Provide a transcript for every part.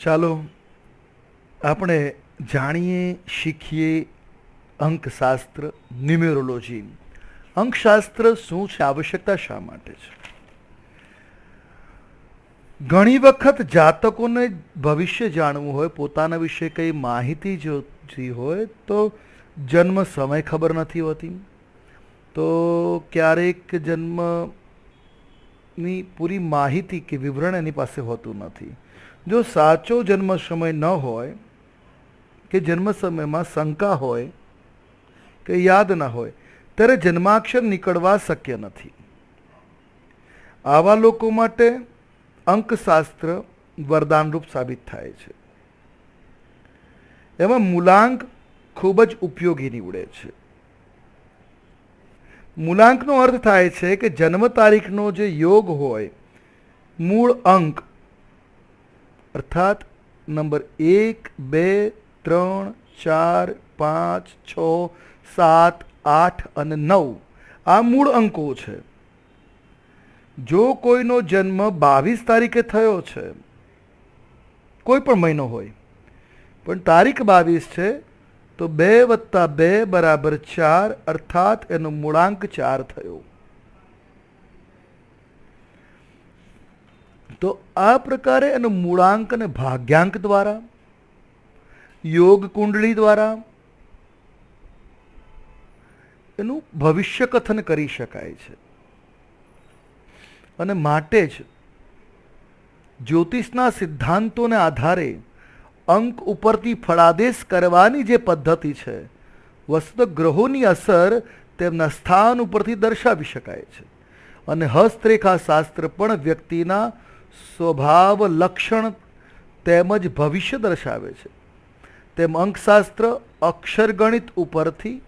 ચાલો આપણે જાણીએ શીખીએ અંકશાસ્ત્ર ન્યુમેરોલોજી. અંકશાસ્ત્ર શું છે, આવશ્યકતા શા માટે છે? ઘણી વખત જાતકોને ભવિષ્ય જાણવું હોય, પોતાના વિશે કઈ માહિતી જોઈતી હોય તો જન્મ સમય ખબર નથી હોતી, તો ક્યારેક જન્મની પૂરી માહિતી કે વિવરણ એની પાસે હોતું નથી. જો સાચો જન્મ સમય ન હોય કે જન્મ સમયમાં શંકા હોય કે યાદ ના હોય ત્યારે જન્માક્ષર નીકળવા શક્ય નથી. આવા લોકો માટે અંકશાસ્ત્ર વરદાનરૂપ સાબિત થાય છે. એમાં મૂલાંક ખૂબ જ ઉપયોગી નીવડે છે. મૂલાંકનો અર્થ થાય છે કે જન્મ તારીખનો જે યોગ હોય, મૂળ અંક અર્થાત નંબર 1, 2, 3, 4, 5, 6, 7, 8 અને 9 આ મૂળ અંકો છે. જો કોઈનો જન્મ 22 તારીખે થયો છે, કોઈ પણ મહિનો હોય પણ તારીખ 22 છે, તો 2 + 2 = 4 અર્થાત એનો મૂળાંક 4 થયો. તો આ પ્રકારે એનો મૂળાંક અને ભાગ્યાંક દ્વારા, યોગ કુંડળી દ્વારા એનું ભવિષ્ય કથન કરી શકાય છે. અને માટે જ જ્યોતિષના સિદ્ધાંતોને આધારે અંક ઉપરથી ફળાદેશ કરવાની જે પદ્ધતિ છે, વસ્તુત ગ્રહોની અસર તેમના સ્થાન ઉપરથી દર્શાવી શકાય છે. અને હસ્તરેખા શાસ્ત્ર પણ વ્યક્તિના સ્વભાવ, લક્ષણ તેમજ ભવિષ્ય દર્શાવે છે. તેમ અંકશાસ્ત્ર અક્ષરગણિત ઉપરથી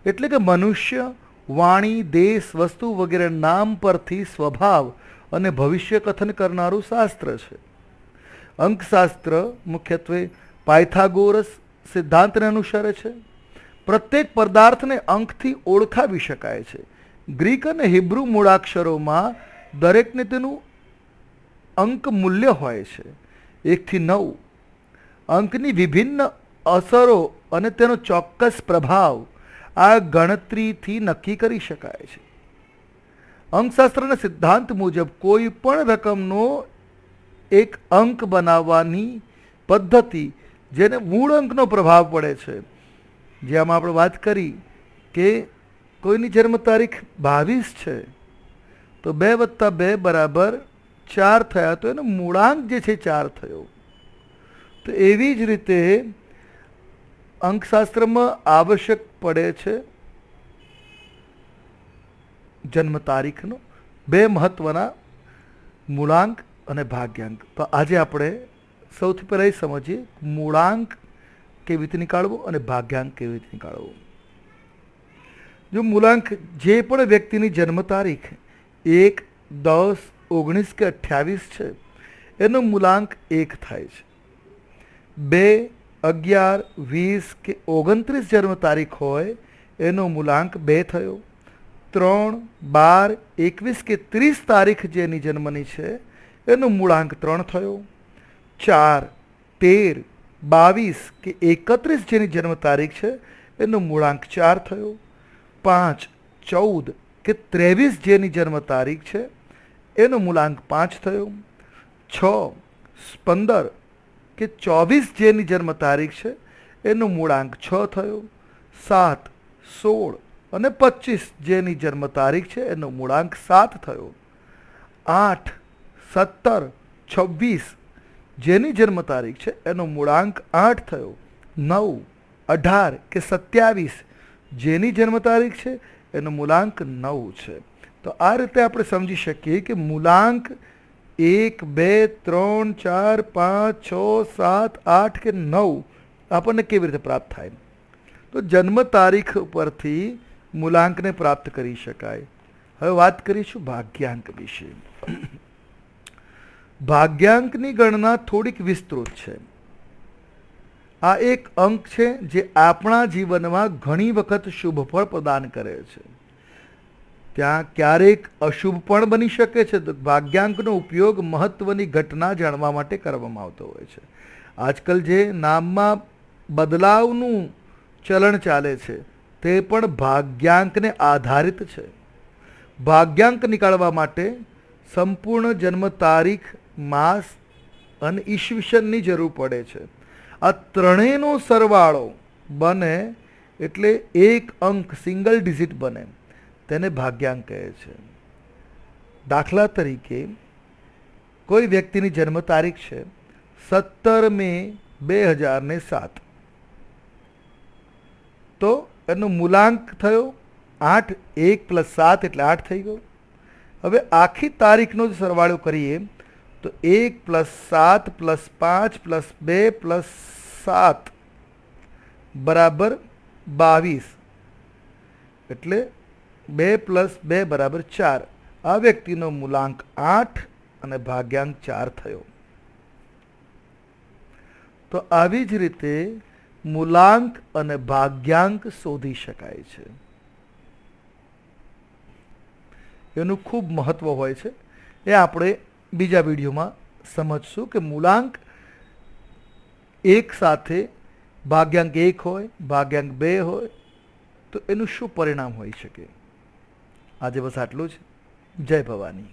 એટલે કે મનુષ્ય, વાણી, દેશ, વસ્તુ વગેરે નામ પરથી સ્વભાવ અને ભવિષ્ય કથન કરનારું શાસ્ત્ર છે. અંકશાસ્ત્ર મુખ્યત્વે પાયથાગોરસ સિદ્ધાંતને અનુસરે છે. પ્રત્યેક પદાર્થને અંકથી ઓળખાવી શકાય છે. ગ્રીક અને હિબ્રુ મૂળાક્ષરોમાં દરેકને તેનું અંક મૂલ્ય હોય છે, 1 થી 9. અંકની વિભિન્ન અસરો અને તેનો ચોક્કસ પ્રભાવ આ ગણતરીથી નક્કી કરી શકાય છે. અંકશાસ્ત્રના સિદ્ધાંત મુજબ કોઈ પણ રકમનો એક અંક બનાવવાની પદ્ધતિ જેને મૂળ અંકનો પ્રભાવ પડે છે, જેમાં આપણે વાત કરી કે કોઈની જન્મ તારીખ 22 છે તો 2 + 2 = 4 થયા, તો એનો મૂળાંક જે છે 4 થયો. તો એવી જ રીતે અંકશાસ્ત્રમાં આવશ્યક પડે છે જન્મ તારીખનો 2 મહત્વના મૂળાંક અને ભાગ્યાંક. તો આજે આપણે સૌથી પહેલાં એ સમજીએ મૂળાંક કેવી રીતે નીકાળવો અને ભાગ્યાંક કેવી રીતે નીકાળવો. જો મૂળાંક જે પણ વ્યક્તિની જન્મ તારીખ 1, 10, 19 કે 28 છે એનો મૂળાંક 1 થાય છે. 2, 11, 20 કે 29 જન્મ તારીખ હોય એનો મૂળાંક 2 થયો. 3, 12, 21 કે 30 તારીખ જેની જન્મની છે એનો મૂળાંક 3 થયો. 4, 13, 22 કે 31 જેની જન્મ તારીખ છે એનો મૂળાંક 4 થયો. 5, 14 કે 23 જેની જન્મ તારીખ છે એનો મૂળાંક 5 થયો. 6, 15 કે 24 જેની જન્મ તારીખ છે એનો મૂળાંક 6 થયો. 7, 16 અને 25 જેની જન્મ તારીખ છે એનો મૂળાંક 7 થયો. 8, 17, 26 જેની જન્મ તારીખ છે એનો મૂળાંક 8 થયો. 9, 18 કે 27 જેની જન્મ તારીખ છે એનો મૂળાંક 9 છે. તો આ રીતે આપણે સમજી શકીએ કે મૂળાંક 1, 2, 3, 4, 5, 6, 7, 8 કે 9 આપણને કેવી રીતે પ્રાપ્ત થાય. તો જન્મ તારીખ ઉપરથી મૂળાંકને પ્રાપ્ત કરી શકાય. હવે વાત કરીશું ભાગ્યાંક વિશે. ભાગ્યાંકની ગણના થોડીક વિસ્તૃત છે. આ એક અંક છે જે આપણા જીવનમાં ઘણી વખત શુભ ફળ પ્રદાન કરે છે. ત્યાં ક્યારેક અશુભ પણ બની શકે છે. તો ભાગ્યાંકનો ઉપયોગ મહત્વની ઘટના જાણવા માટે કરવામાં આવતો હોય છે. આજકાલ જે નામમાં બદલાવનું ચલણ ચાલે છે તે પણ ભાગ્યાંકને આધારિત છે. ભાગ્યાંક નીકાળવા માટે સંપૂર્ણ જન્મ તારીખ, માસ અને ઈસવીસનની જરૂર પડે છે. આ ત્રણેયનો સરવાળો બને એટલે એક અંક સિંગલ ડિજિટ બને, તેને ભાગ્યાંક કહે છે. દાખલા તરીકે કોઈ વ્યક્તિની જન્મ તારીખ છે 17 મે 2007, તો એનો મૂલાંક થયો 8. 1 + 7 એટલે 8 થઈ ગયો. હવે આખી તારીખનો જ સરવાળો કરીએ તો 1 + 7 + 5 + 2 + 7 બરાબર 22, એટલે 2 + 2 બરાબર 4. આ વ્યક્તિનો મૂલાંક 8 અને ભાગ્યાંક 4 થયો. તો આવી જ રીતે મૂલાંક અને ભાગ્યાંક શોધી શકાય છે. એનું ખૂબ મહત્વ હોય છે. એ આપણે બીજા વિડીયોમાં સમજશું કે મૂલાંક એક સાથે ભાગ્યાંક 1 હોય, ભાગ્યાંક 2 હોય તો એનું શું પરિણામ હોઈ શકે. આજે બસ આટલું જ. જય ભવાની.